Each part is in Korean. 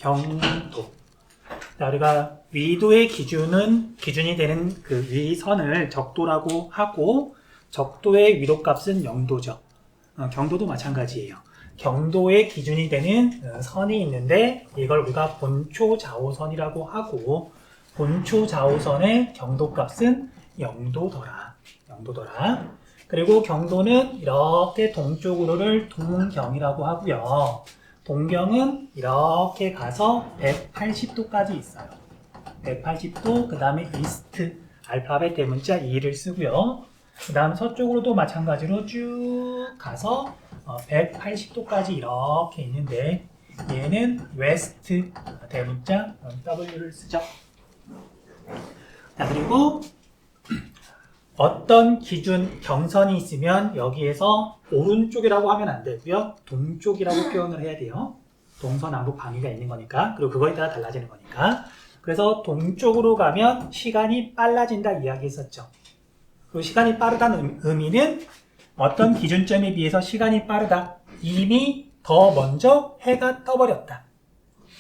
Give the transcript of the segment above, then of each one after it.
경도. 자, 우리가 위도의 기준이 되는 그 위선을 적도라고 하고, 적도의 위도값은 0도죠. 경도도 마찬가지예요. 경도의 기준이 되는 선이 있는데, 이걸 우리가 본초 좌우선이라고 하고, 본초 좌우선의 경도값은 0도더라. 0도더라. 그리고 경도는 이렇게 동쪽으로를 동경이라고 하고요. 동경은 이렇게 가서 180도까지 있어요. 180도, 그 다음에 이스트, 알파벳 대문자 2를 쓰고요. 그 다음 서쪽으로도 마찬가지로 쭉 가서 180도까지 이렇게 있는데, 얘는 웨스트 대문자 W를 쓰죠. 자, 그리고 어떤 기준 경선이 있으면 여기에서 오른쪽이라고 하면 안 되고요. 동쪽이라고 표현을 해야 돼요. 동서남북 방위가 있는 거니까. 그리고 그거에 따라 달라지는 거니까. 그래서 동쪽으로 가면 시간이 빨라진다 이야기했었죠. 그 시간이 빠르다는 의미는 어떤 기준점에 비해서 시간이 빠르다. 이미 더 먼저 해가 떠버렸다.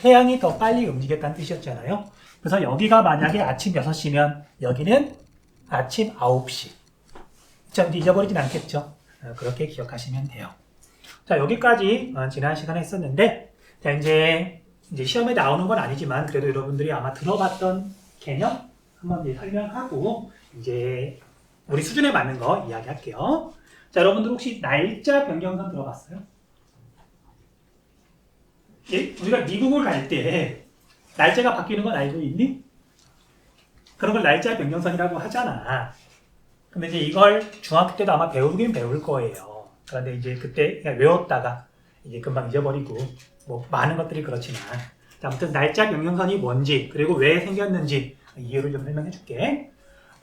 태양이 더 빨리 움직였다는 뜻이었잖아요. 그래서 여기가 만약에 아침 6시면 여기는 아침 9시. 자, 잊어버리진 않겠죠? 그렇게 기억하시면 돼요. 자, 여기까지 지난 시간에 했었는데, 자, 이제 시험에 나오는 건 아니지만, 그래도 여러분들이 아마 들어봤던 개념 한번 이제 설명하고, 이제 우리 수준에 맞는 거 이야기할게요. 자, 여러분들 혹시 날짜 변경선 들어봤어요? 예? 우리가 미국을 갈 때, 날짜가 바뀌는 건 알고 있니? 그런 걸 날짜 변경선이라고 하잖아. 근데 이제 이걸 중학교 때도 아마 배우긴 배울 거예요. 그런데 이제 그때 그냥 외웠다가 이제 금방 잊어버리고 뭐 많은 것들이 그렇지만, 자, 아무튼 날짜 변경선이 뭔지 그리고 왜 생겼는지 이유를 좀 설명해 줄게.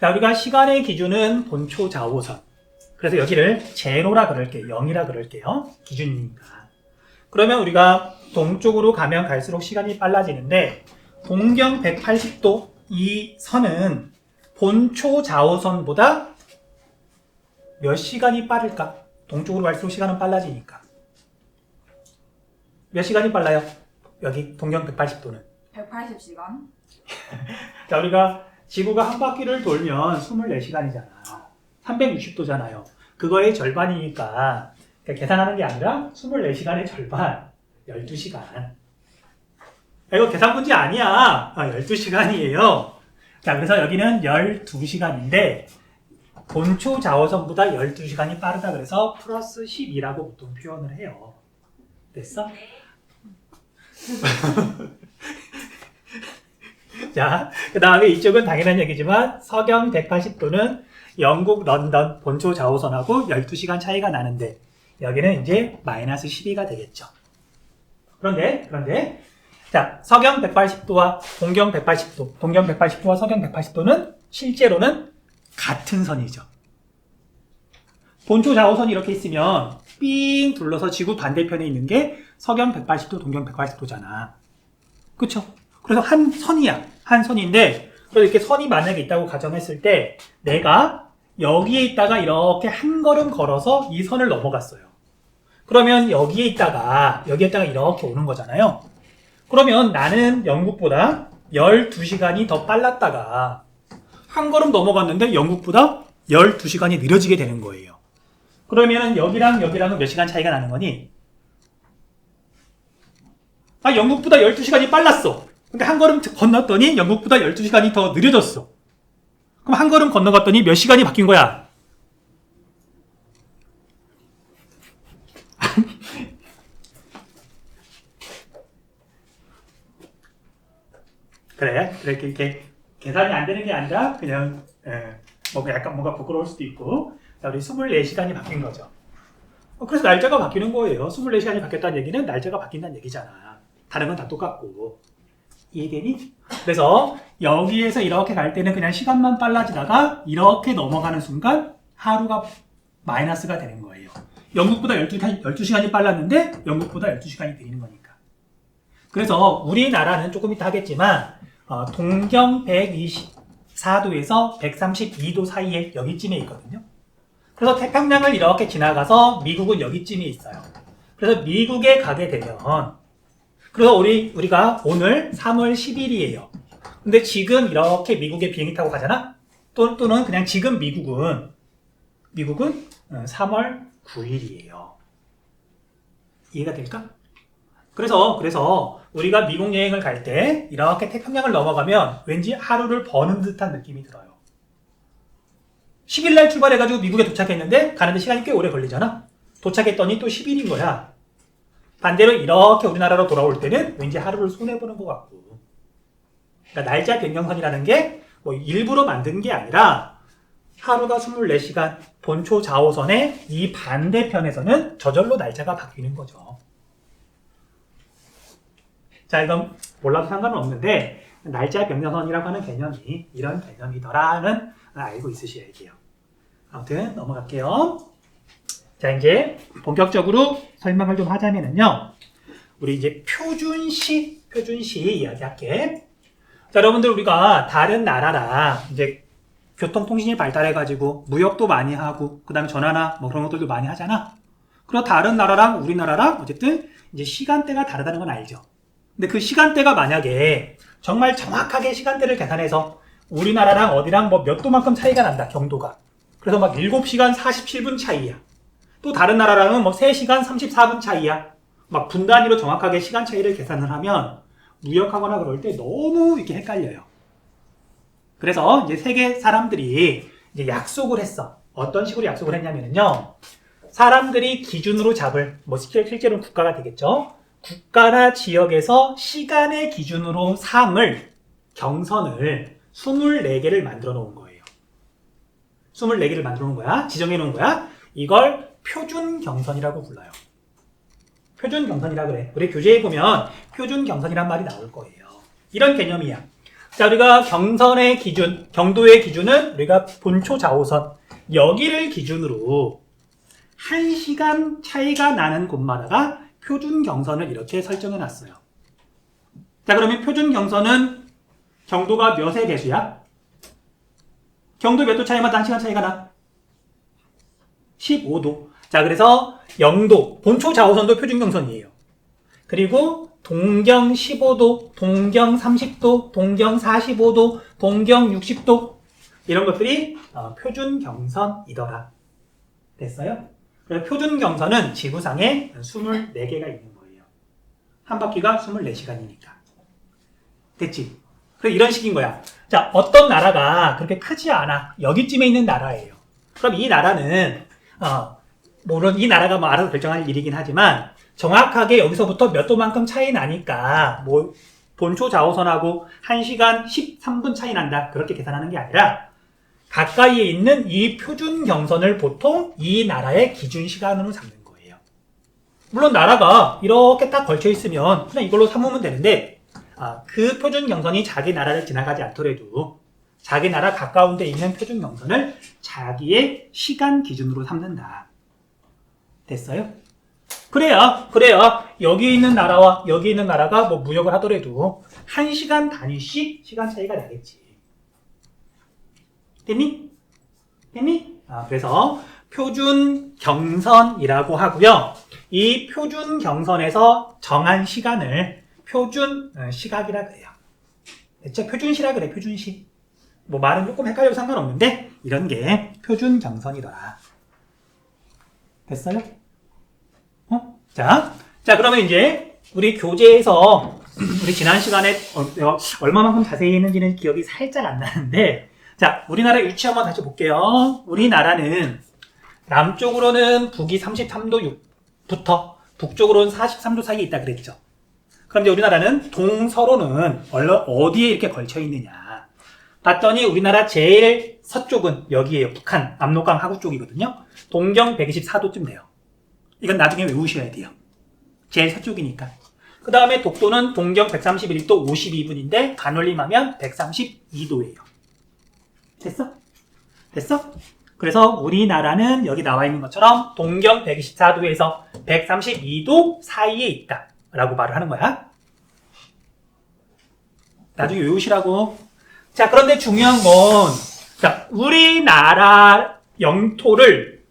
자, 우리가 시간의 기준은 본초 좌우선. 그래서 여기를 제로라 그럴게요. 0이라 그럴게요. 기준이니까. 그러면 우리가 동쪽으로 가면 갈수록 시간이 빨라지는데, 동경 180도 이 선은 본초 좌우선보다 몇 시간이 빠를까? 동쪽으로 갈수록 시간은 빨라지니까. 몇 시간이 빨라요? 여기 동경 180도는? 180시간? 자, 우리가 지구가 한 바퀴를 돌면 24시간이잖아. 360도잖아요. 그거의 절반이니까, 그러니까 계산하는 게 아니라 24시간의 절반, 12시간. 이거 계산 문제 아니야. 12시간이에요. 자, 그래서 여기는 12시간인데, 본초 좌우선보다 12시간이 빠르다 그래서 플러스 12라고 보통 표현을 해요. 됐어? 자, 그 다음에 이쪽은 당연한 얘기지만, 서경 180도는 영국 런던 본초 좌우선하고 12시간 차이가 나는데, 여기는 이제 마이너스 12가 되겠죠. 그런데, 자, 서경 180도와 동경 180도, 동경 180도와 서경 180도는 실제로는 같은 선이죠. 본초 좌우선이 이렇게 있으면 삥 둘러서 지구 반대편에 있는 게 서경 180도, 동경 180도잖아. 그쵸? 그래서 한 선이야. 한 선인데, 그래서 이렇게 선이 만약에 있다고 가정했을 때, 내가 여기에 있다가 이렇게 한 걸음 걸어서 이 선을 넘어갔어요. 그러면 여기에 있다가 이렇게 오는 거잖아요. 그러면 나는 영국보다 12시간이 더 빨랐다가 한 걸음 넘어갔는데 영국보다 12시간이 느려지게 되는 거예요. 그러면 여기랑은 몇 시간 차이가 나는 거니? 영국보다 12시간이 빨랐어. 근데 한 걸음 건넜더니 영국보다 12시간이 더 느려졌어. 그럼 한 걸음 건너갔더니 몇 시간이 바뀐 거야? 그래, 이렇게 계산이 안 되는 게 아니라 그냥 약간 뭔가 부끄러울 수도 있고. 자, 우리 24시간이 바뀐 거죠. 그래서 날짜가 바뀌는 거예요. 24시간이 바뀌었다는 얘기는 날짜가 바뀐다는 얘기잖아. 다른 건 다 똑같고. 이해되니? 그래서 여기에서 이렇게 갈 때는 그냥 시간만 빨라지다가 이렇게 넘어가는 순간 하루가 마이너스가 되는 거예요. 영국보다 12시간이 빨랐는데 영국보다 12시간이 느리는 거니까. 그래서 우리나라는 조금 이따 하겠지만 동경 124도에서 132도 사이에 여기쯤에 있거든요. 그래서 태평양을 이렇게 지나가서 미국은 여기쯤에 있어요. 그래서 미국에 가게 되면 그래서 우리가 오늘 3월 10일이에요. 근데 지금 이렇게 미국에 비행기 타고 가잖아? 또는 그냥 지금 미국은 3월 9일이에요. 이해가 될까? 그래서 우리가 미국 여행을 갈 때 이렇게 태평양을 넘어가면 왠지 하루를 버는 듯한 느낌이 들어요. 10일 날 출발해가지고 미국에 도착했는데 가는데 시간이 꽤 오래 걸리잖아? 도착했더니 또 10일인 거야. 반대로 이렇게 우리나라로 돌아올 때는 왠지 하루를 손해보는 것 같고. 그러니까 날짜 변경선이라는 게 뭐 일부러 만든 게 아니라 하루가 24시간 본초 좌우선의 이 반대편에서는 저절로 날짜가 바뀌는 거죠. 자, 이건 몰라도 상관은 없는데 날짜 변경선이라고 하는 개념이 이런 개념이더라는 알고 있으셔야 돼요. 아무튼 넘어갈게요. 자, 이제 본격적으로 설명을 좀 하자면은요. 우리 이제 표준시 이야기할게. 자, 여러분들 우리가 다른 나라랑 이제 교통통신이 발달해가지고 무역도 많이 하고 그다음에 전화나 뭐 그런 것들도 많이 하잖아. 그리고 다른 나라랑 우리나라랑 어쨌든 이제 시간대가 다르다는 건 알죠. 근데 그 시간대가 만약에 정말 정확하게 시간대를 계산해서 우리나라랑 어디랑 뭐 몇 도만큼 차이가 난다, 경도가. 그래서 막 7시간 47분 차이야. 또 다른 나라랑은 뭐 3시간 34분 차이야. 막 분 단위로 정확하게 시간 차이를 계산을 하면 무역하거나 그럴 때 너무 이렇게 헷갈려요. 그래서 이제 세계 사람들이 이제 약속을 했어. 어떤 식으로 약속을 했냐면요. 사람들이 기준으로 잡을, 뭐 실제로는 국가가 되겠죠. 국가나 지역에서 시간의 기준으로 삼을 경선을 24개를 만들어 놓은 거예요. 24개를 만들어 놓은 거야. 지정해 놓은 거야. 이걸 표준 경선이라고 불러요. 표준 경선이라 그래. 우리 교재에 보면 표준 경선이란 말이 나올 거예요. 이런 개념이야. 자, 우리가 경선의 기준, 경도의 기준은 우리가 본초 좌우선 여기를 기준으로 1시간 차이가 나는 곳마다가 표준 경선을 이렇게 설정해 놨어요. 자, 그러면 표준 경선은 경도가 몇의 개수야? 경도 몇 도 차이마다 1시간 차이가 나? 15도. 자, 그래서 영도, 본초 좌우선도 표준 경선이에요. 그리고 동경 15도, 동경 30도, 동경 45도, 동경 60도 이런 것들이 표준 경선이더라. 됐어요? 그래서 표준 경선은 지구상에 24개가 있는 거예요. 한 바퀴가 24시간이니까. 됐지? 그래서 이런 식인 거야. 자, 어떤 나라가 그렇게 크지 않아. 여기쯤에 있는 나라예요. 그럼 이 나라는 물론 이 나라가 뭐 알아서 결정할 일이긴 하지만 정확하게 여기서부터 몇 도만큼 차이 나니까 뭐 본초 좌우선하고 1시간 13분 차이 난다. 그렇게 계산하는 게 아니라 가까이에 있는 이 표준 경선을 보통 이 나라의 기준 시간으로 삼는 거예요. 물론 나라가 이렇게 딱 걸쳐 있으면 그냥 이걸로 삼으면 되는데 그 표준 경선이 자기 나라를 지나가지 않더라도 자기 나라 가까운 데 있는 표준 경선을 자기의 시간 기준으로 삼는다. 됐어요? 그래야 여기 있는 나라와 여기 있는 나라가 뭐 무역을 하더라도 1시간 단위씩 시간 차이가 나겠지. 됐니? 그래서 표준 경선이라고 하고요. 이 표준 경선에서 정한 시간을 표준 시각이라 그래요. 됐죠? 표준시라 그래, 표준시. 뭐 말은 조금 헷갈려도 상관없는데 이런 게 표준 경선이더라. 됐어요? 자, 그러면 이제 우리 교재에서 우리 지난 시간에 얼마만큼 자세히 했는지는 기억이 살짝 안 나는데 자, 우리나라 위치 한번 다시 볼게요. 우리나라는 남쪽으로는 북이 33도 6부터 북쪽으로는 43도 사이에 있다 그랬죠. 그럼 이제 우리나라는 동서로는 어디에 이렇게 걸쳐 있느냐. 봤더니 우리나라 제일 서쪽은 여기에요. 북한, 압록강 하구 쪽이거든요. 동경 124도쯤 돼요. 이건 나중에 외우셔야 돼요. 제일 서쪽이니까. 그 다음에 독도는 동경 131도 52분인데 반올림하면 132도예요. 됐어? 그래서 우리나라는 여기 나와 있는 것처럼 동경 124도에서 132도 사이에 있다 라고 말을 하는 거야. 나중에 외우시라고. 자, 그런데 중요한 건 자, 우리나라 영토를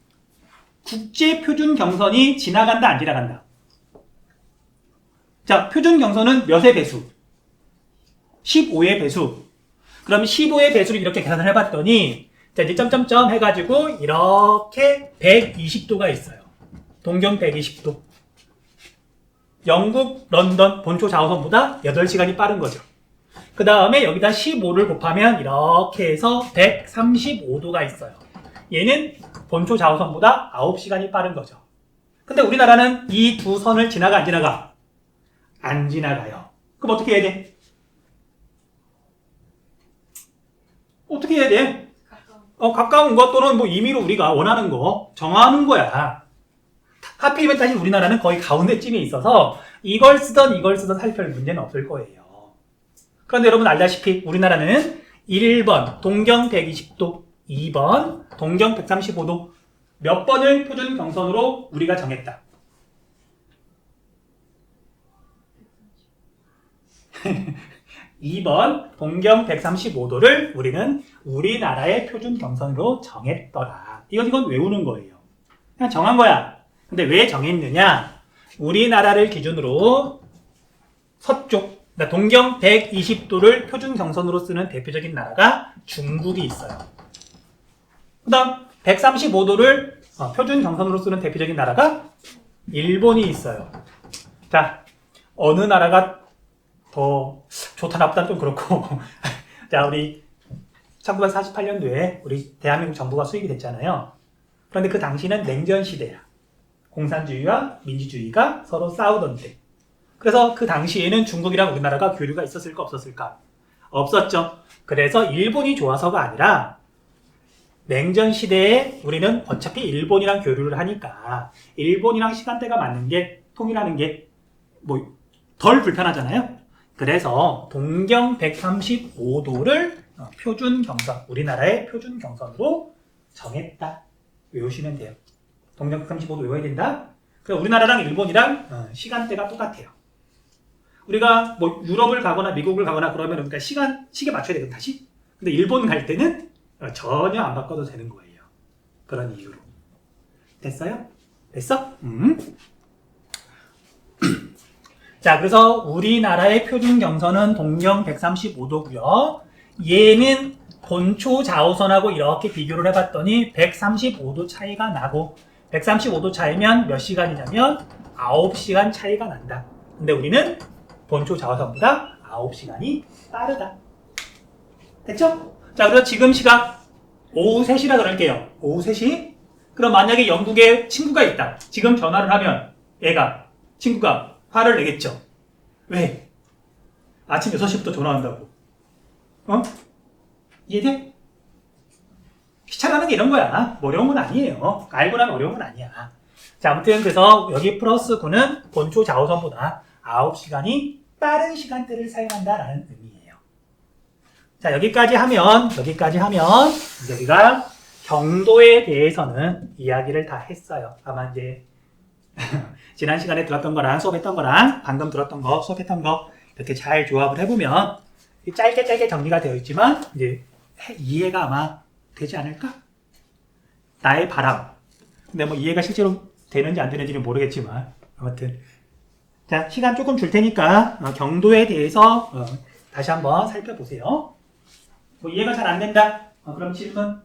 국제표준 경선이 지나간다 안 지나간다? 자, 표준 경선은 몇의 배수? 15의 배수. 그럼 15의 배수를 이렇게 계산을 해봤더니, 자, 이제 점점점 해가지고, 이렇게 120도가 있어요. 동경 120도. 영국, 런던 본초 좌우선보다 8시간이 빠른 거죠. 그 다음에 여기다 15를 곱하면 이렇게 해서 135도가 있어요. 얘는 본초 좌우선보다 9시간이 빠른 거죠. 근데 우리나라는 이 두 선을 지나가 안 지나가? 안 지나가요. 그럼 어떻게 해야 돼? 어떻게 해야 돼? 가까운 거 또는 뭐 임의로 우리가 원하는 거 정하는 거야. 하필이면 사실 우리나라는 거의 가운데쯤에 있어서 이걸 쓰던 살펴볼 문제는 없을 거예요. 그런데 여러분 알다시피 우리나라는 1번 동경 120도, 2번 동경 135도 몇 번을 표준 경선으로 우리가 정했다. 2번 동경 135도를 우리는 우리나라의 표준 경선으로 정했더라. 이건 외우는 거예요. 그냥 정한 거야. 근데 왜 정했느냐? 우리나라를 기준으로 서쪽, 그러니까 동경 120도를 표준 경선으로 쓰는 대표적인 나라가 중국이 있어요. 그 다음 135도를 표준 경선으로 쓰는 대표적인 나라가 일본이 있어요. 자, 어느 나라가 더 좋다 나쁘다는 좀 그렇고 자, 우리 1948년도에 우리 대한민국 정부가 수립이 됐잖아요. 그런데 그 당시는 냉전 시대야. 공산주의와 민주주의가 서로 싸우던 때. 그래서 그 당시에는 중국이랑 우리나라가 교류가 있었을까 없었을까? 없었죠. 그래서 일본이 좋아서가 아니라 냉전 시대에 우리는 어차피 일본이랑 교류를 하니까 일본이랑 시간대가 맞는 게 통일하는 게 뭐 덜 불편하잖아요. 그래서 동경 135도를 표준 경선, 우리나라의 표준 경선으로 정했다. 외우시면 돼요. 동경 135도 외워야 된다. 그래서 우리나라랑 일본이랑 시간대가 똑같아요. 우리가 뭐 유럽을 가거나 미국을 가거나 그러면 그러니까 시계 맞춰야 되거든 다시. 근데 일본 갈 때는 전혀 안 바꿔도 되는 거예요. 그런 이유로. 됐어요? 됐어? 자, 그래서 우리나라의 표준 경선은 동경 135도고요. 얘는 본초 좌우선하고 이렇게 비교를 해봤더니 135도 차이가 나고 135도 차이면 몇 시간이냐면 9시간 차이가 난다. 근데 우리는 본초 좌우선보다 9시간이 빠르다. 됐죠? 자, 그래서 지금 시각 오후 3시라 그럴게요. 오후 3시. 그럼 만약에 영국에 친구가 있다. 지금 전화를 하면 친구가 화를 내겠죠. 왜? 아침 6시부터 전화한다고. 이해돼? 귀찮아하는 게 이런 거야. 어려운 건 아니에요. 알고 나면 어려운 건 아니야. 자, 아무튼 그래서 여기 플러스 9는 본초 좌우선보다 9시간이 빠른 시간대를 사용한다라는 의미예요. 자, 여기까지 하면 이제 우리가 경도에 대해서는 이야기를 다 했어요. 아마 이제 지난 시간에 들었던 거랑 수업했던 거랑 방금 들었던 거, 수업했던 거 이렇게 잘 조합을 해보면 짧게 정리가 되어 있지만 이제 이해가 아마 되지 않을까? 나의 바람. 근데 뭐 이해가 실제로 되는지 안 되는지는 모르겠지만 아무튼 자, 시간 조금 줄 테니까 경도에 대해서 다시 한번 살펴보세요. 뭐 이해가 잘 안 된다? 그럼 질문.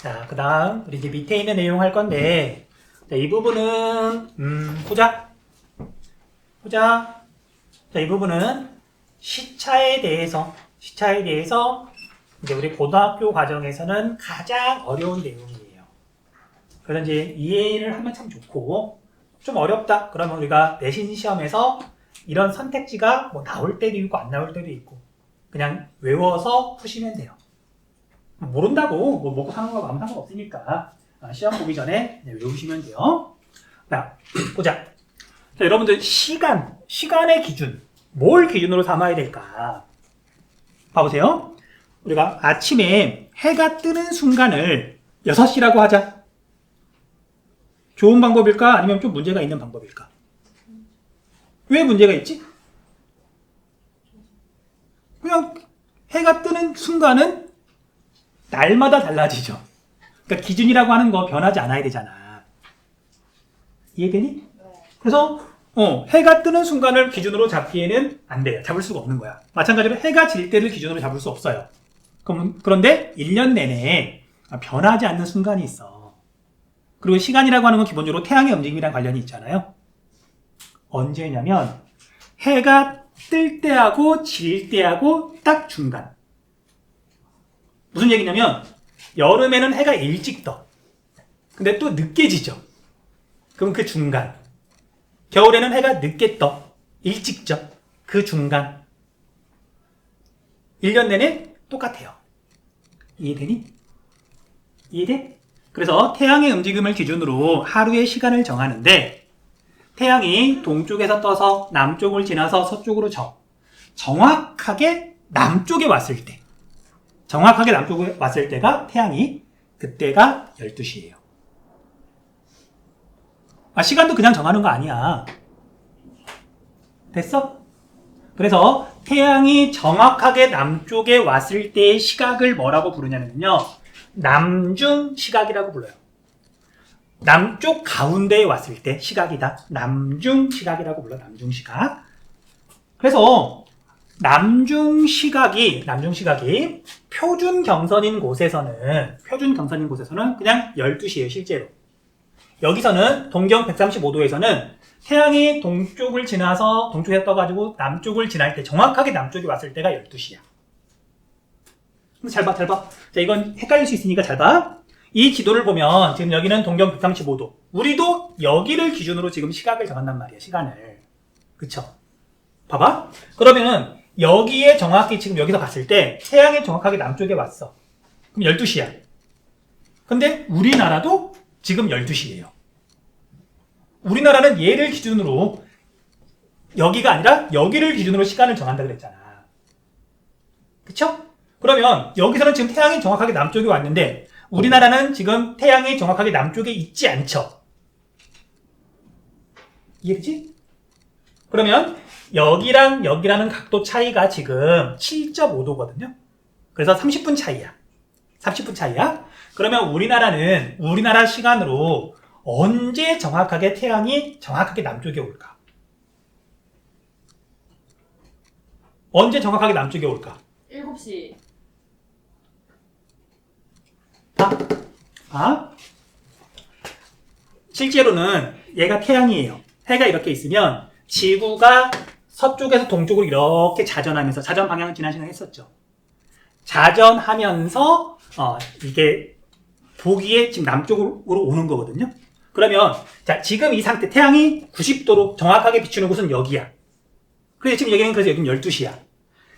자, 그 다음 우리 이제 밑에 있는 내용 할 건데 자, 이 부분은 보자. 자, 이 부분은 시차에 대해서 이제 우리 고등학교 과정에서는 가장 어려운 내용이에요. 그래서 이제 이해를 하면 참 좋고 좀 어렵다. 그러면 우리가 내신 시험에서 이런 선택지가 뭐 나올 때도 있고 안 나올 때도 있고 그냥 외워서 푸시면 돼요. 모른다고 뭐 먹고 사는 거 아무 상관없으니까 시험 보기 전에 외우시면 돼요. 자, 보자. 자, 여러분들 시간의 기준 뭘 기준으로 삼아야 될까? 봐보세요. 우리가 아침에 해가 뜨는 순간을 6시라고 하자. 좋은 방법일까? 아니면 좀 문제가 있는 방법일까? 왜 문제가 있지? 그냥 해가 뜨는 순간은 날마다 달라지죠. 그러니까 기준이라고 하는 거 변하지 않아야 되잖아. 이해되니? 그래서 해가 뜨는 순간을 기준으로 잡기에는 안 돼요. 잡을 수가 없는 거야. 마찬가지로 해가 질 때를 기준으로 잡을 수 없어요. 그런데 1년 내내 변하지 않는 순간이 있어. 그리고 시간이라고 하는 건 기본적으로 태양의 움직임이랑 관련이 있잖아요. 언제냐면 해가 뜰 때하고 질 때하고 딱 중간. 무슨 얘기냐면 여름에는 해가 일찍 떠. 근데 또 늦게 지죠. 그럼 그 중간. 겨울에는 해가 늦게 떠. 일찍 져. 그 중간. 1년 내내 똑같아요. 이해되니? 이해돼? 그래서 태양의 움직임을 기준으로 하루의 시간을 정하는데 태양이 동쪽에서 떠서 남쪽을 지나서 서쪽으로 정확하게 남쪽에 왔을 때 정확하게 남쪽에 왔을 때가 태양이 그때가 12시예요. 시간도 그냥 정하는 거 아니야. 됐어? 그래서 태양이 정확하게 남쪽에 왔을 때의 시각을 뭐라고 부르냐면요. 남중 시각이라고 불러요. 남쪽 가운데에 왔을 때 시각이다. 남중 시각이라고 불러. 남중 시각. 그래서 남중 시각이 표준 경선인 곳에서는 그냥 12시예요, 실제로. 여기서는 동경 135도에서는 태양이 동쪽을 지나서 동쪽에 떠가지고 남쪽을 지날 때 정확하게 남쪽에 왔을 때가 12시야. 잘 봐. 자, 이건 헷갈릴 수 있으니까 잘 봐. 이 지도를 보면 지금 여기는 동경 135도. 우리도 여기를 기준으로 지금 시각을 정한단 말이야, 시간을. 그쵸? 봐봐. 그러면은 여기에 정확히 지금 여기서 봤을 때 태양이 정확하게 남쪽에 왔어. 그럼 12시야. 근데 우리나라도 지금 12시예요. 우리나라는 얘를 기준으로 여기가 아니라 여기를 기준으로 시간을 정한다 그랬잖아. 그쵸? 그러면 여기서는 지금 태양이 정확하게 남쪽에 왔는데 우리나라는 지금 태양이 정확하게 남쪽에 있지 않죠? 이해되지? 그러면 여기랑 여기라는 각도 차이가 지금 7.5도거든요. 그래서 30분 차이야. 30분 차이야. 그러면 우리나라 시간으로 언제 정확하게 태양이 정확하게 남쪽에 올까? 언제 정확하게 남쪽에 올까? 7시. 실제로는 얘가 태양이에요. 해가 이렇게 있으면 지구가 서쪽에서 동쪽으로 이렇게 자전하면서 자전 방향을 지난 시간에 했었죠. 자전하면서 이게 보기에 지금 남쪽으로 오는 거거든요. 그러면 자 지금 이 상태 태양이 90도로 정확하게 비추는 곳은 여기야. 그래서 지금 여기는 12시야.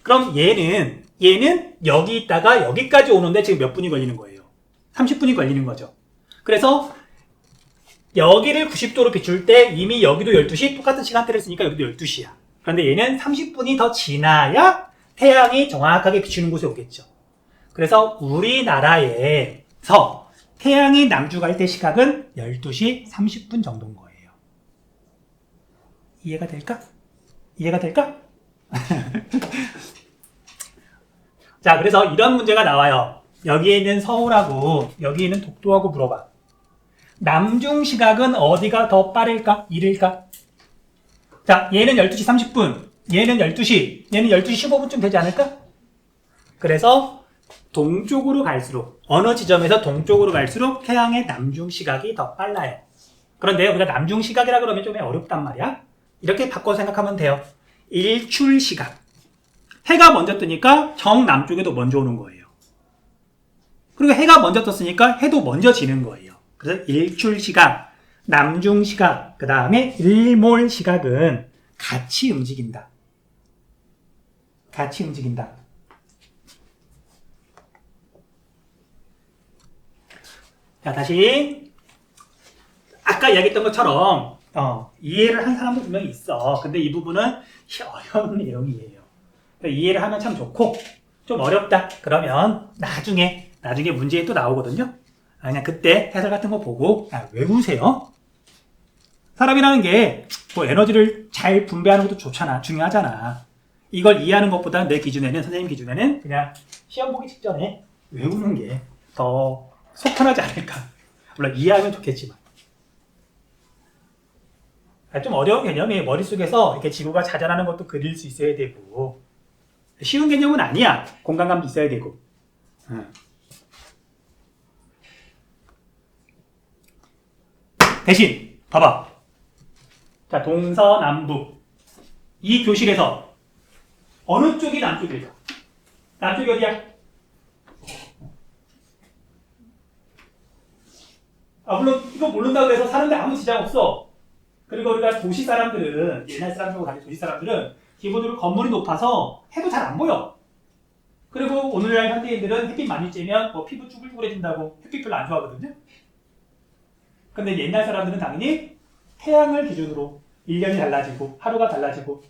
그럼 얘는 여기 있다가 여기까지 오는데 지금 몇 분이 걸리는 거예요? 30분이 걸리는 거죠. 그래서 여기를 90도로 비출 때 이미 여기도 12시 똑같은 시간대를 쓰니까 여기도 12시야. 그런데 얘는 30분이 더 지나야 태양이 정확하게 비추는 곳에 오겠죠. 그래서 우리나라에서 태양이 남쪽할 때 시각은 12시 30분 정도인 거예요. 이해가 될까? 자, 그래서 이런 문제가 나와요. 여기에 있는 서울하고 여기 있는 독도하고 물어봐. 남중 시각은 어디가 더 빠를까? 이를까? 자, 얘는 12시 30분, 얘는 12시 15분쯤 되지 않을까? 그래서 동쪽으로 갈수록 어느 지점에서 동쪽으로 갈수록 태양의 남중 시각이 더 빨라요. 그런데 우리가 남중 시각이라 그러면 좀 어렵단 말이야. 이렇게 바꿔 생각하면 돼요. 일출 시각. 해가 먼저 뜨니까 정남쪽에도 먼저 오는 거예요. 그리고 해가 먼저 떴으니까 해도 먼저 지는 거예요. 그래서 일출 시각, 남중 시각, 그 다음에 일몰 시각은 같이 움직인다. 같이 움직인다. 자, 다시 아까 이야기했던 것처럼 이해를 한 사람도 분명히 있어. 근데 이 부분은 어려운 내용이에요. 그러니까 이해를 하면 참 좋고 좀 어렵다. 그러면 나중에 문제에 또 나오거든요. 그냥 그때 해설 같은 거 보고 외우세요. 사람이라는 게 뭐 에너지를 잘 분배하는 것도 좋잖아. 중요하잖아. 이걸 이해하는 것보다 내 기준에는, 선생님 기준에는 그냥 시험 보기 직전에 외우는 게 더 속 편하지 않을까. 물론 이해하면 좋겠지만. 좀 어려운 개념이 머릿속에서 이렇게 지구가 자전하는 것도 그릴 수 있어야 되고, 쉬운 개념은 아니야. 공간감도 있어야 되고. 대신 봐봐. 자, 동서남북 이 교실에서 어느 쪽이 남쪽일까? 남쪽이 어디야? 물론 이거 모른다고 해서 사는데 아무 지장 없어. 그리고 우리가 도시 사람들은, 옛날 사람들하고 달리 도시 사람들은 기본적으로 건물이 높아서 해도 잘 안 보여. 그리고 오늘날 현대인들은 햇빛 많이 쬐면 뭐 피부 쭈글쭈글해진다고 햇빛 별로 안 좋아하거든요. 근데 옛날 사람들은 당연히 태양을 기준으로 1년이 달라지고 하루가 달라지고,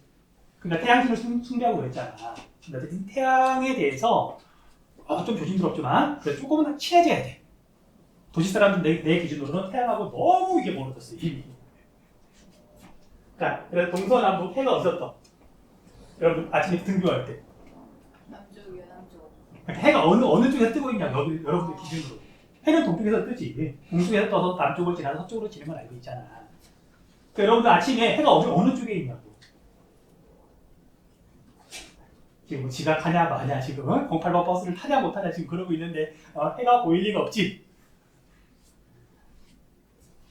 그러니까 태양신을 숭배하고 그랬잖아. 근데 어쨌든 태양에 대해서 좀 조심스럽지만 조금은 친해져야 돼. 도시 사람들 내 기준으로는 태양하고 너무 이게 멀어졌어 이미. 자, 그래서 동서남북 해가 어디서 여러분 아침에 등교할 때 남쪽이요, 남쪽. 해가 어느 쪽에서 뜨고 있냐, 여러분들 기준으로. 해는 동쪽에서 뜨지. 동쪽에서 떠서 남쪽을 지나서 서쪽으로 지는 건 알고 있잖아. 그러니까 여러분들 아침에 해가 어느 쪽에 있냐고. 지금 지각하냐 마냐 지금 08번 버스를 타냐 못하냐 지금 그러고 있는데 해가 보일 리가 없지.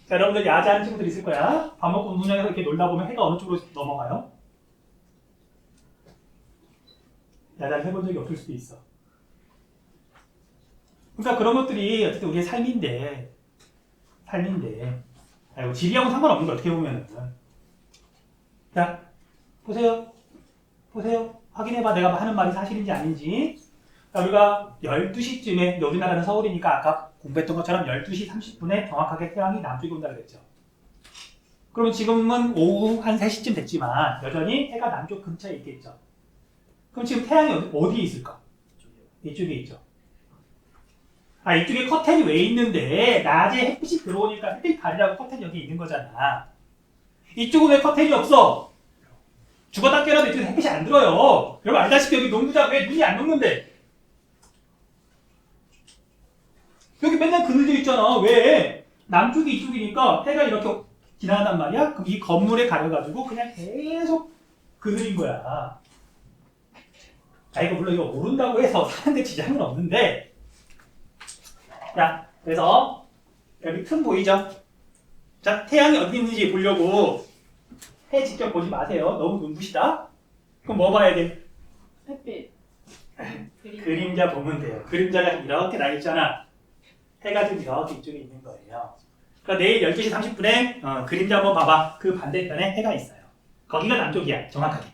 자, 여러분들 야자하는 친구들 있을 거야. 밥 먹고 운동장에서 이렇게 놀다 보면 해가 어느 쪽으로 넘어가요? 야자를 해본 적이 없을 수도 있어. 그러니까 그런 것들이 어쨌든 우리의 삶인데 지리하고는 상관없는 거 어떻게 보면은. 자, 보세요. 확인해봐. 내가 하는 말이 사실인지 아닌지. 자, 우리가 12시쯤에, 우리나라는 서울이니까 아까 공부했던 것처럼 12시 30분에 정확하게 태양이 남쪽에 온다고 그랬죠. 그러면 지금은 오후 한 3시쯤 됐지만 여전히 해가 남쪽 근처에 있겠죠. 그럼 지금 태양이 어디에 있을까? 이쪽에 있죠. 이쪽에 커튼이 왜 있는데 낮에 햇빛이 들어오니까 햇빛 가리라고 커튼이 여기 있는 거잖아. 이쪽은 왜 커튼이 없어? 죽었다 깨어나도 이쪽에 햇빛이 안 들어요. 여러분 알다시피 여기 농구장 왜 눈이 안 녹는데? 여기 맨날 그늘져 있잖아. 왜? 남쪽이 이쪽이니까 해가 이렇게 지나간단 말이야? 그럼 이 건물에 가려가지고 그냥 계속 그늘인 거야. 이거 물론 이거 모른다고 해서 사는데 지장은 없는데, 자, 그래서 여기 틈 보이죠? 자, 태양이 어디 있는지 보려고 해 직접 보지 마세요. 너무 눈부시다. 그럼 뭐 봐야 돼? 햇빛. 그림자 보면 돼요. 그림자가 이렇게 나 있잖아. 해가 지금 이렇게 이쪽에 있는 거예요. 그러니까 내일 12시 30분에 그림자 한번 봐봐. 그 반대편에 해가 있어요. 거기가 남쪽이야. 정확하게.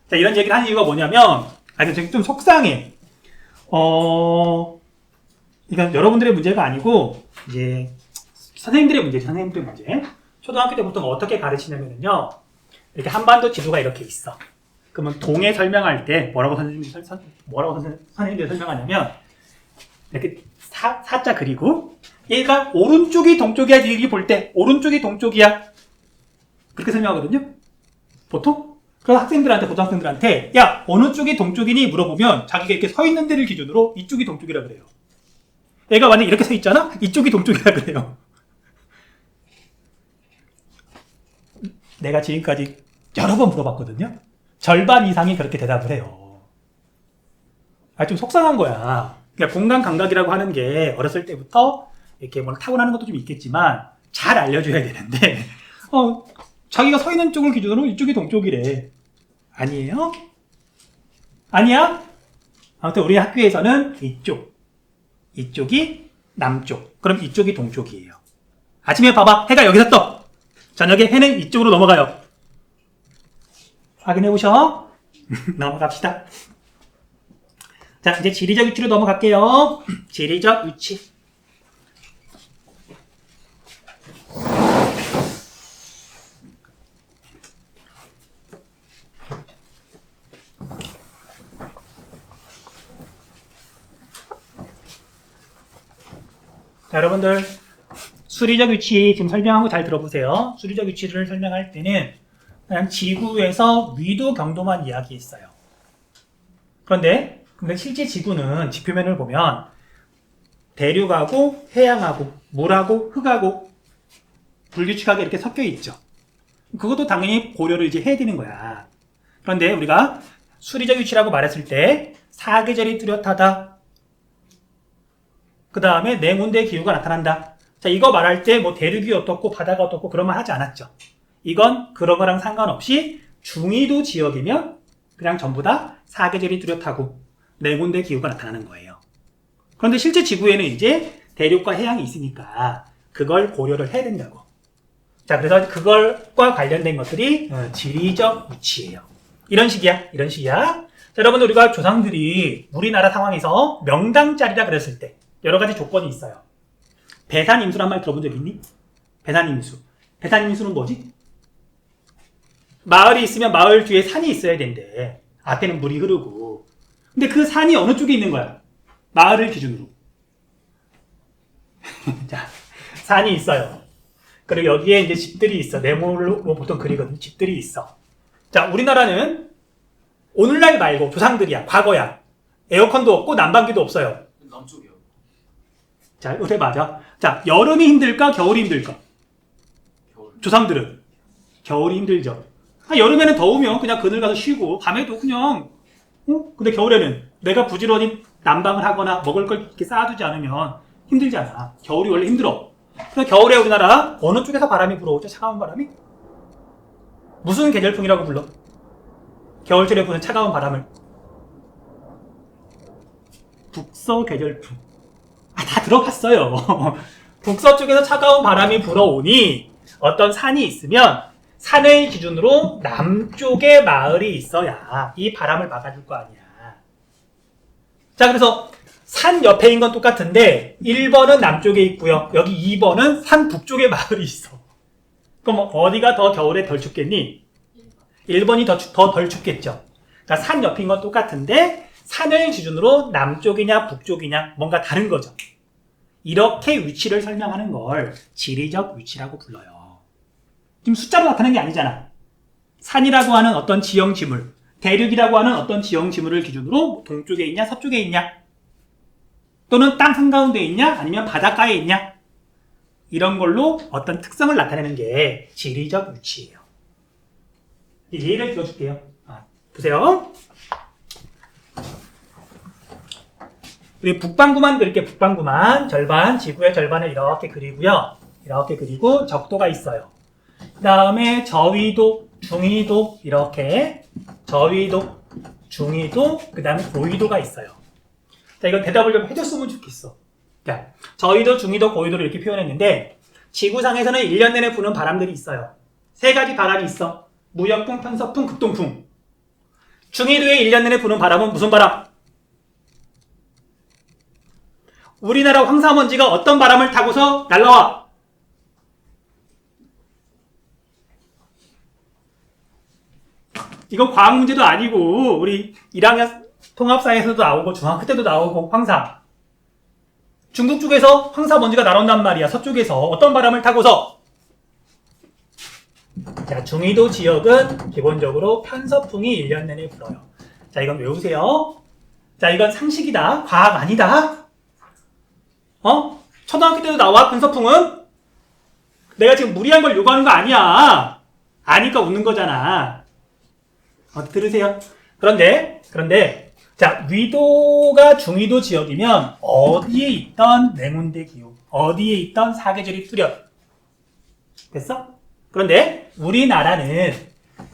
자, 이런 얘기를 하는 이유가 뭐냐면, 근데 좀 속상해. 이건 여러분들의 문제가 아니고, 이제, 선생님들의 문제죠. 선생님들의 문제. 초등학교 때 보통 어떻게 가르치냐면요. 이렇게 한반도 지도가 이렇게 있어. 그러면 동해 설명할 때 뭐라고 선생님들이 설명하냐면, 이렇게 사자 그리고, 얘가 오른쪽이 동쪽이야, 이렇게 볼 때, 오른쪽이 동쪽이야. 그렇게 설명하거든요. 보통? 그래서 학생들한테, 고등학생들한테, 야, 어느 쪽이 동쪽이니? 물어보면 자기가 이렇게 서 있는 데를 기준으로 이쪽이 동쪽이라 그래요. 얘가 만약에 이렇게 서 있잖아? 이쪽이 동쪽이라 그래요. 내가 지금까지 여러 번 물어봤거든요. 절반 이상이 그렇게 대답을 해요. 좀 속상한 거야. 그러니까 공간 감각이라고 하는 게 어렸을 때부터 이렇게 뭘 타고나는 것도 좀 있겠지만 잘 알려줘야 되는데, 자기가 서 있는 쪽을 기준으로 이쪽이 동쪽이래. 아니에요? 아니야? 아무튼 우리 학교에서는 이쪽이 남쪽. 그럼 이쪽이 동쪽이에요. 아침에 봐봐. 해가 여기서 떠. 저녁에 해는 이쪽으로 넘어가요. 확인해 보셔. 넘어갑시다. 자, 이제 지리적 위치로 넘어갈게요. 지리적 위치. 자, 여러분들 수리적 위치 지금 설명한 거 잘 들어보세요. 수리적 위치를 설명할 때는 그냥 지구에서 위도 경도만 이야기했어요. 그런데 실제 지구는 지표면을 보면 대륙하고 해양하고 물하고 흙하고 불규칙하게 이렇게 섞여 있죠. 그것도 당연히 고려를 이제 해야 되는 거야. 그런데 우리가 수리적 위치라고 말했을 때 사계절이 뚜렷하다. 그 다음에 냉온대 기후가 나타난다. 자, 이거 말할 때 뭐 대륙이 어떻고 바다가 어떻고 그런 말 하지 않았죠. 이건 그런 거랑 상관없이 중위도 지역이면 그냥 전부 다 사계절이 뚜렷하고 냉온대 기후가 나타나는 거예요. 그런데 실제 지구에는 이제 대륙과 해양이 있으니까 그걸 고려를 해야 된다고. 자, 그래서 그걸과 관련된 것들이 지리적 위치예요. 이런 식이야. 자, 여러분들 우리가 조상들이 우리나라 상황에서 명당짜리라 그랬을 때 여러 가지 조건이 있어요. 배산임수란 말 들어본 적 있니? 배산임수. 배산임수는 뭐지? 마을이 있으면 마을 뒤에 산이 있어야 된대. 앞에는 물이 흐르고. 근데 그 산이 어느 쪽에 있는 거야? 마을을 기준으로. 자, 산이 있어요. 그리고 여기에 이제 집들이 있어. 네모로 보통 그리거든. 집들이 있어. 자, 우리나라는 오늘날 말고 조상들이야. 과거야. 에어컨도 없고 난방기도 없어요. 남쪽이요. 자, 요새 맞아. 자, 여름이 힘들까? 겨울이 힘들까? 겨울. 조상들은 겨울이 힘들죠. 여름에는 더우면 그냥 그늘 가서 쉬고 밤에도 그냥 근데 겨울에는 내가 부지런히 난방을 하거나 먹을 걸 이렇게 쌓아두지 않으면 힘들잖아. 겨울이 원래 힘들어. 그래서 겨울에 우리나라 어느 쪽에서 바람이 불어오죠? 차가운 바람이? 무슨 계절풍이라고 불러? 겨울철에 부는 차가운 바람을 북서 계절풍. 다 들어봤어요. 북서쪽에서 차가운 바람이 불어오니 어떤 산이 있으면 산을 기준으로 남쪽에 마을이 있어야 이 바람을 막아줄 거 아니야. 자, 그래서 산 옆에 있는 건 똑같은데 1번은 남쪽에 있고요. 여기 2번은 산 북쪽에 마을이 있어. 그럼 어디가 더 겨울에 덜 춥겠니? 1번이 더 덜 춥겠죠. 그러니까 산 옆인 건 똑같은데 산을 기준으로 남쪽이냐 북쪽이냐 뭔가 다른 거죠. 이렇게 위치를 설명하는 걸 지리적 위치라고 불러요. 지금 숫자로 나타나는 게 아니잖아. 산이라고 하는 어떤 지형 지물, 대륙이라고 하는 어떤 지형 지물을 기준으로 동쪽에 있냐 서쪽에 있냐 또는 땅 한가운데 있냐 아니면 바닷가에 있냐 이런 걸로 어떤 특성을 나타내는 게 지리적 위치예요. 예를 들어줄게요. 보세요. 우리 북반구만 그릴게요. 북반구만 절반, 지구의 절반을 이렇게 그리고요. 이렇게 그리고 적도가 있어요. 그 다음에 저위도, 중위도 이렇게 저위도, 중위도, 그 다음에 고위도가 있어요. 자, 이건 대답을 좀 해줬으면 좋겠어. 자, 저위도, 중위도, 고위도를 이렇게 표현했는데 지구상에서는 1년 내내 부는 바람들이 있어요. 3가지 바람이 있어. 무역풍, 편서풍, 극동풍. 중위도에 1년 내내 부는 바람은 무슨 바람? 우리나라 황사먼지가 어떤 바람을 타고서 날라와? 이건 과학 문제도 아니고 우리 1학년 통합사에서도 나오고 중학교 때도 나오고 황사. 중국 쪽에서 황사먼지가 날아온단 말이야. 서쪽에서 어떤 바람을 타고서? 자, 중위도 지역은 기본적으로 편서풍이 1년 내내 불어요. 자, 이건 외우세요. 자, 이건 상식이다. 과학 아니다. 초등학교 때도 나와, 편서풍은? 내가 지금 무리한 걸 요구하는 거 아니야. 아니까 웃는 거잖아. 들으세요. 그런데, 자, 위도가 중위도 지역이면 어디에 있던 냉온대 기후, 어디에 있던 사계절이 뚜렷. 됐어? 그런데 우리나라는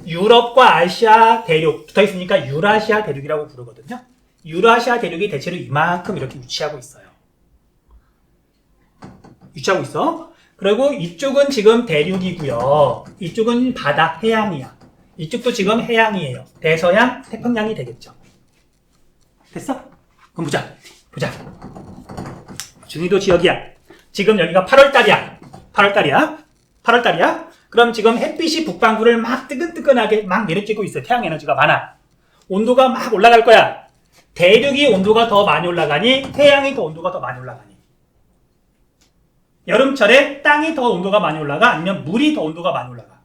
유럽과 아시아 대륙 붙어 있으니까 유라시아 대륙이라고 부르거든요. 유라시아 대륙이 대체로 이만큼 이렇게 위치하고 있어요. 그리고 이쪽은 지금 대륙이고요. 이쪽은 바다, 해양이야. 이쪽도 지금 해양이에요. 대서양, 태평양이 되겠죠. 됐어? 그럼 보자. 중위도 지역이야. 지금 여기가 8월달이야. 8월달이야. 그럼 지금 햇빛이 북반구를 막 뜨끈뜨끈하게 막 내리쬐고 있어. 태양 에너지가 많아. 온도가 막 올라갈 거야. 대륙이 온도가 더 많이 올라가니 해양이 더 온도가 더 많이 올라가니. 여름철에 땅이 더 온도가 많이 올라가 아니면 물이 더 온도가 많이 올라가.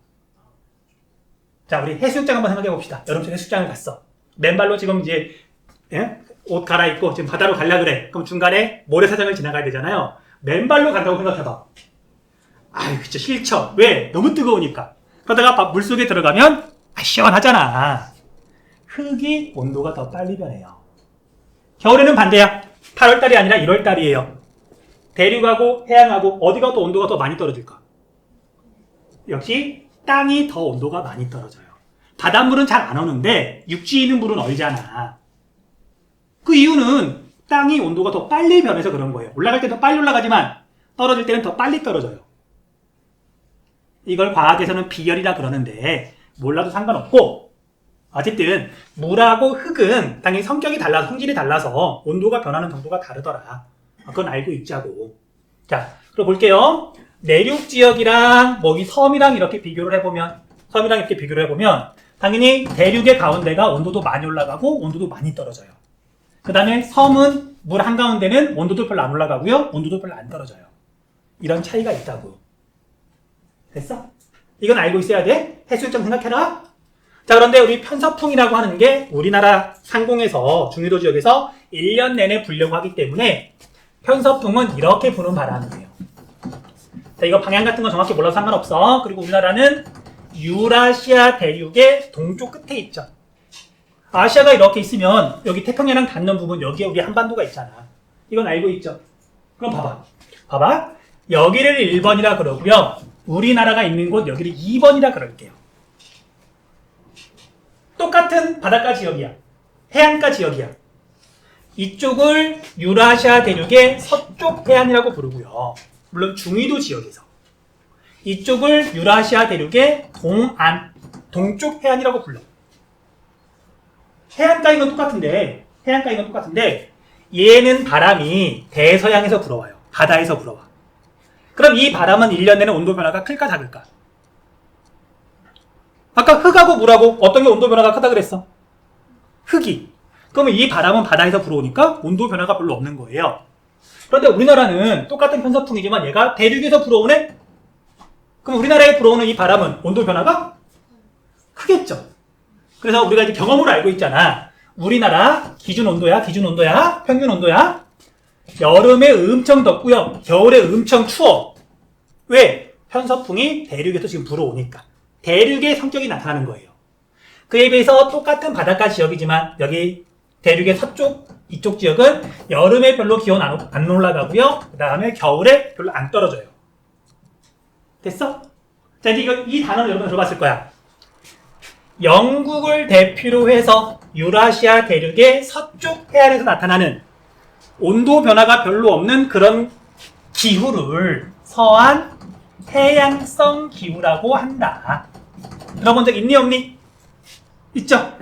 자, 우리 해수욕장 한번 생각해 봅시다. 여름철에 해수욕장을 갔어. 맨발로 지금 이제 옷 갈아입고 지금 바다로 가려고 그래. 그럼 중간에 모래사장을 지나가야 되잖아요. 맨발로 간다고 생각해봐. 아유, 진짜 싫죠. 왜? 너무 뜨거우니까. 그러다가 물속에 들어가면 시원하잖아. 흙이 온도가 더 빨리 변해요. 겨울에는 반대야. 8월달이 아니라 1월달이에요. 대륙하고 해양하고 어디가 또 온도가 더 많이 떨어질까? 역시 땅이 더 온도가 많이 떨어져요. 바닷물은 잘 안 오는데 육지에 있는 물은 얼잖아. 그 이유는 땅이 온도가 더 빨리 변해서 그런 거예요. 올라갈 때 더 빨리 올라가지만 떨어질 때는 더 빨리 떨어져요. 이걸 과학에서는 비열이라 그러는데 몰라도 상관없고, 어쨌든 물하고 흙은 당연히 성격이 달라서, 성질이 달라서 온도가 변하는 정도가 다르더라. 그건 알고 있자고. 자, 그럼 볼게요. 내륙 지역이랑 이 섬이랑 이렇게 비교를 해보면, 당연히 대륙의 가운데가 온도도 많이 올라가고 온도도 많이 떨어져요. 그 다음에 섬은 물 한가운데는 온도도 별로 안 올라가고요. 온도도 별로 안 떨어져요. 이런 차이가 있다고. 됐어? 이건 알고 있어야 돼. 해수욕장 생각해라. 자, 그런데 우리 편서풍이라고 하는 게 우리나라 상공에서, 중위도 지역에서 1년 내내 불려고 하기 때문에 편서풍은 이렇게 부는 바람이에요. 자, 이거 방향 같은 건 정확히 몰라도 상관없어. 그리고 우리나라는 유라시아 대륙의 동쪽 끝에 있죠. 아시아가 이렇게 있으면 여기 태평양이랑 닿는 부분, 여기에 우리 한반도가 있잖아. 이건 알고 있죠? 그럼 봐봐. 여기를 1번이라 그러고요. 우리나라가 있는 곳 여기를 2번이라 그럴게요. 똑같은 바닷가 지역이야. 해안가 지역이야. 이쪽을 유라시아 대륙의 서쪽 해안이라고 부르고요. 물론 중위도 지역에서. 이쪽을 유라시아 대륙의 동쪽 해안이라고 불러. 해안가인 건 똑같은데 얘는 바람이 대서양에서 불어와요. 바다에서 불어와. 그럼 이 바람은 1년 내내 온도 변화가 클까 작을까? 아까 흙하고 물하고 어떤 게 온도 변화가 크다 그랬어? 흙이. 그러면 이 바람은 바다에서 불어오니까 온도 변화가 별로 없는 거예요. 그런데 우리나라는 똑같은 편서풍이지만 얘가 대륙에서 불어오네? 그럼 우리나라에 불어오는 이 바람은 온도 변화가 크겠죠. 그래서 우리가 이제 경험으로 알고 있잖아. 우리나라 기준 온도야, 평균 온도야. 여름에 엄청 덥고요. 겨울에 엄청 추워. 왜? 편서풍이 대륙에서 지금 불어오니까. 대륙의 성격이 나타나는 거예요. 그에 비해서 똑같은 바닷가 지역이지만 여기 대륙의 서쪽, 이쪽 지역은 여름에 별로 기온 안 올라가고요. 그 다음에 겨울에 별로 안 떨어져요. 됐어? 자, 이제 이 단어는 여러분 들어봤을 거야. 영국을 대표로 해서 유라시아 대륙의 서쪽 해안에서 나타나는 온도 변화가 별로 없는 그런 기후를 서한 해양성 기후라고 한다. 들어본 적 있니 없니? 있죠?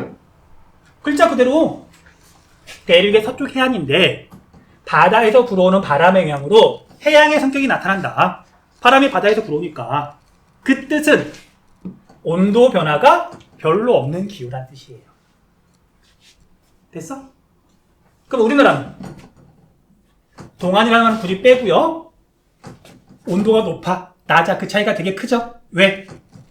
글자 그대로 대륙의 서쪽 해안인데 바다에서 불어오는 바람의 영향으로 해양의 성격이 나타난다. 바람이 바다에서 불어오니까 그 뜻은 온도 변화가 별로 없는 기후란 뜻이에요. 됐어? 그럼 우리나라는 동안이라는 건 굳이 빼고요. 온도가 높아, 낮아. 그 차이가 되게 크죠? 왜?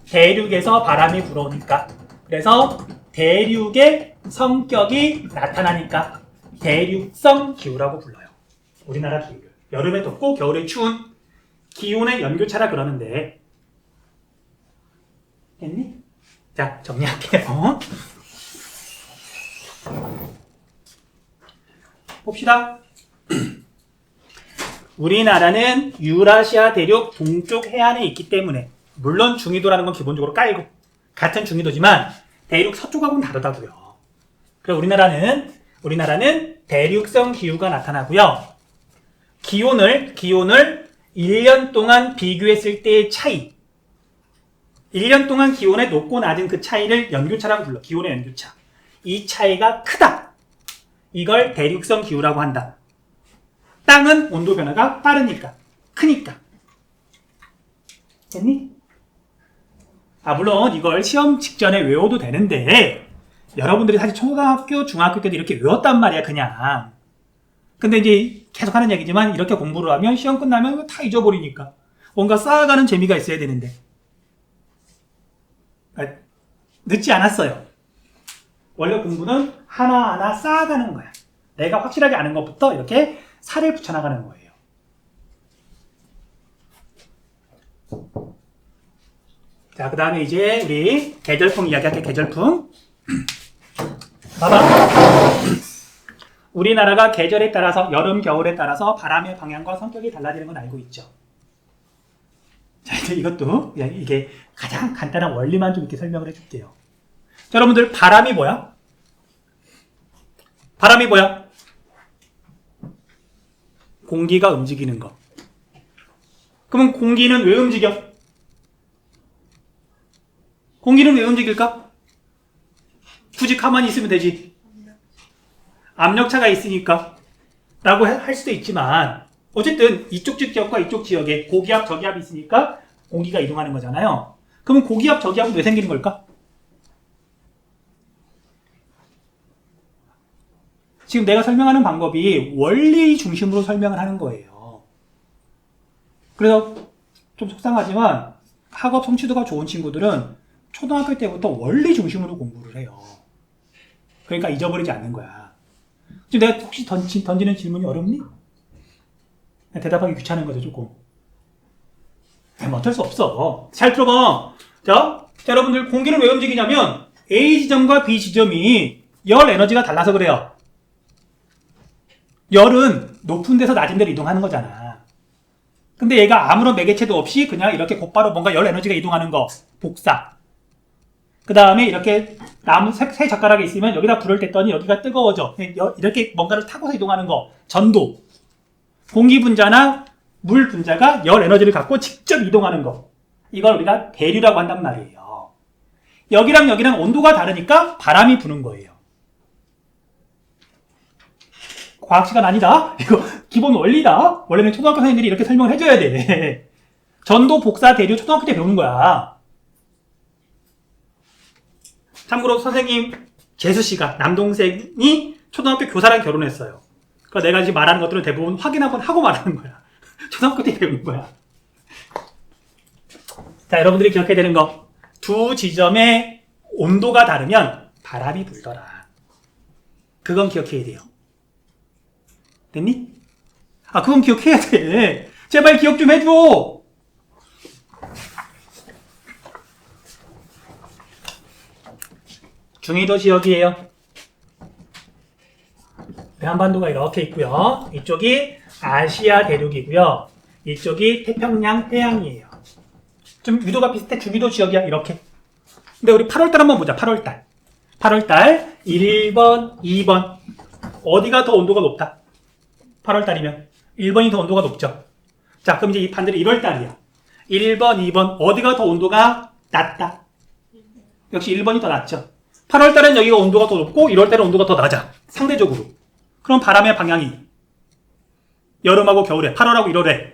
대륙에서 바람이 불어오니까. 그래서 대륙의 성격이 나타나니까 대륙성 기후라고 불러요. 우리나라 기후를. 여름에 덥고 겨울에 추운 기온의 연교차라 그러는데. 됐니? 자, 정리할게요. 봅시다. 우리나라는 유라시아 대륙 동쪽 해안에 있기 때문에, 물론 중위도라는 건 기본적으로 깔고 같은 중위도지만 대륙 서쪽하고는 다르다고요. 그래서 우리나라는 대륙성 기후가 나타나고요. 기온을 1년 동안 비교했을 때의 차이. 1년 동안 기온의 높고 낮은 그 차이를 연교차라고 불러. 기온의 연교차. 이 차이가 크다. 이걸 대륙성 기후라고 한다. 땅은 온도 변화가 빠르니까, 크니까. 됐니? 물론 이걸 시험 직전에 외워도 되는데 여러분들이 사실 초등학교, 중학교 때도 이렇게 외웠단 말이야, 그냥. 근데 이제 계속 하는 얘기지만 이렇게 공부를 하면 시험 끝나면 다 잊어버리니까 뭔가 쌓아가는 재미가 있어야 되는데 늦지 않았어요. 원래 공부는 하나하나 쌓아가는 거야. 내가 확실하게 아는 것부터 이렇게 살을 붙여나가는 거예요. 자, 그 다음에 이제 우리 계절풍 이야기할게. 계절풍. 봐봐. 우리나라가 계절에 따라서 여름, 겨울에 따라서 바람의 방향과 성격이 달라지는 건 알고 있죠. 자, 이제 이것도 이게 가장 간단한 원리만 좀 이렇게 설명을 해줄게요. 자, 여러분들 바람이 뭐야? 바람이 뭐야? 공기가 움직이는 거. 그러면 공기는 왜 움직여? 공기는 왜 움직일까? 굳이 가만히 있으면 되지. 압력차가 있으니까 라고 할 수도 있지만 어쨌든 이쪽 지역과 이쪽 지역에 고기압, 저기압이 있으니까 공기가 이동하는 거잖아요. 그러면 고기압, 저기압은 왜 생기는 걸까? 지금 내가 설명하는 방법이 원리 중심으로 설명을 하는 거예요. 그래서 좀 속상하지만 학업 성취도가 좋은 친구들은 초등학교 때부터 원리 중심으로 공부를 해요. 그러니까 잊어버리지 않는 거야. 지금 내가 혹시 던지는 질문이 어렵니? 대답하기 귀찮은 거죠, 조금. 뭐 어쩔 수 없어. 잘 들어봐. 자, 여러분들 공기는 왜 움직이냐면 A 지점과 B 지점이 열 에너지가 달라서 그래요. 열은 높은 데서 낮은 데로 이동하는 거잖아. 근데 얘가 아무런 매개체도 없이 그냥 이렇게 곧바로 뭔가 열 에너지가 이동하는 거. 복사. 그 다음에 이렇게 나무 새 젓가락이 있으면 여기다 불을 뗐더니 여기가 뜨거워져. 이렇게 뭔가를 타고서 이동하는 거. 전도. 공기 분자나 물 분자가 열 에너지를 갖고 직접 이동하는 거. 이걸 우리가 대류라고 한단 말이에요. 여기랑 여기랑 온도가 다르니까 바람이 부는 거예요. 과학 시간 아니다? 이거 기본 원리다? 원래는 초등학교 선생님들이 이렇게 설명을 해줘야 돼. 전도, 복사, 대류 초등학교 때 배우는 거야. 참고로 선생님 재수씨가 남동생이 초등학교 교사랑 결혼했어요. 그러니까 내가 지금 말하는 것들은 대부분 확인 한번 하고 말하는 거야. 초등학교 때 배우는 거야. 자, 여러분들이 기억해야 되는 거. 두 지점의 온도가 다르면 바람이 불더라. 그건 기억해야 돼요. 됐니? 그건 기억해야 돼. 제발 기억 좀 해줘. 중위도 지역이에요. 한반도가 이렇게 있고요. 이쪽이 아시아 대륙이고요. 이쪽이 태평양 해양이에요. 좀 위도가 비슷해. 중위도 지역이야. 이렇게. 근데 우리 8월달 한번 보자. 8월달. 8월달 1번, 2번. 어디가 더 온도가 높다? 8월달이면 1번이 더 온도가 높죠. 자, 그럼 이제 반대로 1월달이야. 1번, 2번. 어디가 더 온도가 낮다? 역시 1번이 더 낮죠. 8월달엔 여기가 온도가 더 높고 1월달엔 온도가 더 낮아. 상대적으로. 그럼 바람의 방향이 여름하고 겨울에 8월하고 1월에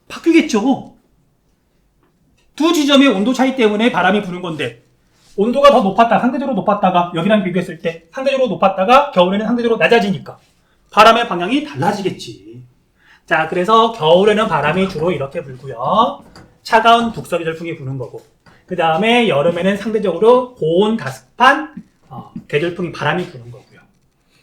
바뀌겠죠. 두 지점의 온도 차이 때문에 바람이 부는 건데 온도가 더 높았다, 상대적으로 높았다가 여기랑 비교했을 때 상대적으로 높았다가 겨울에는 상대적으로 낮아지니까 바람의 방향이 달라지겠지. 자, 그래서 겨울에는 바람이 주로 이렇게 불고요. 차가운 북서계절풍이 부는 거고 그 다음에 여름에는 상대적으로 고온 다습한 계절풍이 바람이 부는 거고요.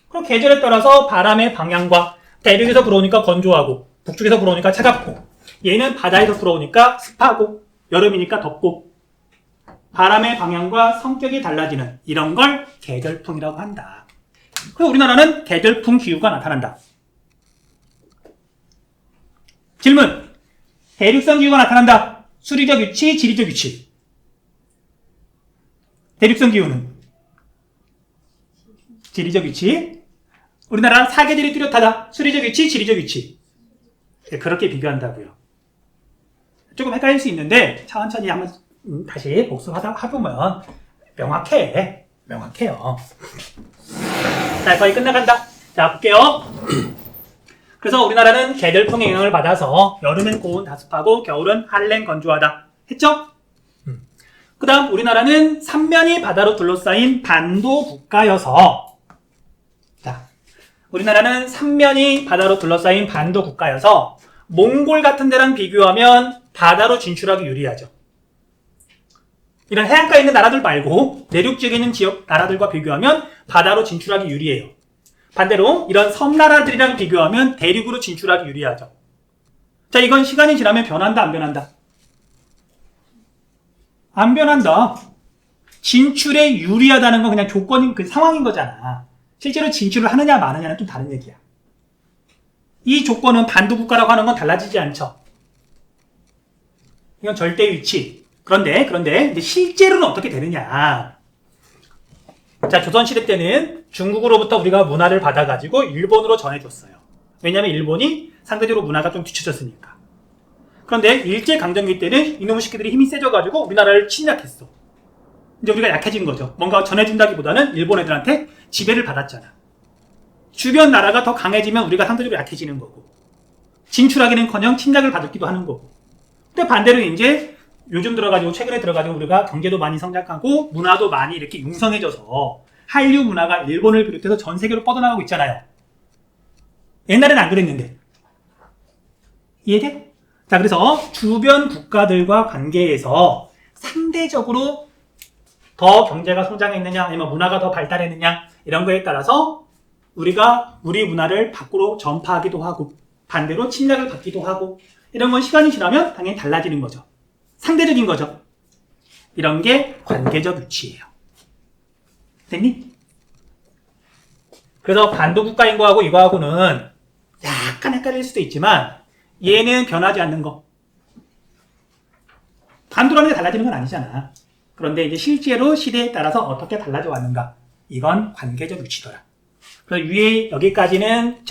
그럼 계절에 따라서 바람의 방향과 대륙에서 불어오니까 건조하고 북쪽에서 불어오니까 차갑고 얘는 바다에서 불어오니까 습하고 여름이니까 덥고 바람의 방향과 성격이 달라지는 이런 걸 계절풍이라고 한다. 그래서 우리나라는 계절풍 기후가 나타난다. 질문. 대륙성 기후가 나타난다. 수리적 위치, 지리적 위치. 대륙성 기후는 지리적 위치. 우리나라는 사계절이 뚜렷하다. 수리적 위치, 지리적 위치. 그렇게 비교한다고요. 조금 헷갈릴 수 있는데 천천히 한번 다시 복습해보면 명확해요. 자, 거의 끝나간다. 자, 볼게요. 그래서 우리나라는 계절풍의 영향을 받아서 여름엔 고온 다습하고 겨울은 한랭 건조하다 했죠? 그 다음 우리나라는 삼면이 바다로 둘러싸인 반도 국가여서, 자, 우리나라는 삼면이 바다로 둘러싸인 반도 국가여서 몽골 같은 데랑 비교하면 바다로 진출하기 유리하죠. 이런 해안가에 있는 나라들 말고 내륙 지역에 있는 지역 나라들과 비교하면 바다로 진출하기 유리해요. 반대로 이런 섬나라들이랑 비교하면 대륙으로 진출하기 유리하죠. 자, 이건 시간이 지나면 변한다, 안 변한다? 안 변한다. 진출에 유리하다는 건 그냥 조건인 그 상황인 거잖아. 실제로 진출을 하느냐 마느냐는 좀 다른 얘기야. 이 조건은 반도국가라고 하는 건 달라지지 않죠. 이건 절대 위치. 그런데 이제 실제로는 어떻게 되느냐. 자, 조선시대 때는 중국으로부터 우리가 문화를 받아가지고 일본으로 전해줬어요. 왜냐하면 일본이 상대적으로 문화가 좀 뒤처졌으니까. 그런데 일제강점기 때는 이놈의 새끼들이 힘이 세져가지고 우리나라를 침략했어. 이제 우리가 약해진 거죠. 뭔가 전해준다기보다는 일본 애들한테 지배를 받았잖아. 주변 나라가 더 강해지면 우리가 상대적으로 약해지는 거고, 진출하기는커녕 침략을 받기도 하는 거고. 근데 반대로 이제 요즘 들어가지고 최근에 들어가지고 우리가 경제도 많이 성장하고 문화도 많이 이렇게 융성해져서 한류 문화가 일본을 비롯해서 전 세계로 뻗어나가고 있잖아요. 옛날엔 안 그랬는데. 이해돼? 자, 그래서 주변 국가들과 관계에서 상대적으로 더 경제가 성장했느냐 아니면 문화가 더 발달했느냐 이런 거에 따라서 우리가 우리 문화를 밖으로 전파하기도 하고 반대로 침략을 받기도 하고 이런 건 시간이 지나면 당연히 달라지는 거죠. 상대적인 거죠. 이런 게 관계적 위치예요. 됐니? 그래서 반도국가인 거하고 이거하고는 약간 헷갈릴 수도 있지만 얘는 변하지 않는 거. 반도라는 게 달라지는 건 아니잖아. 그런데 이제 실제로 시대에 따라서 어떻게 달라져 왔는가. 이건 관계적 위치더라. 그래서 위에 여기까지는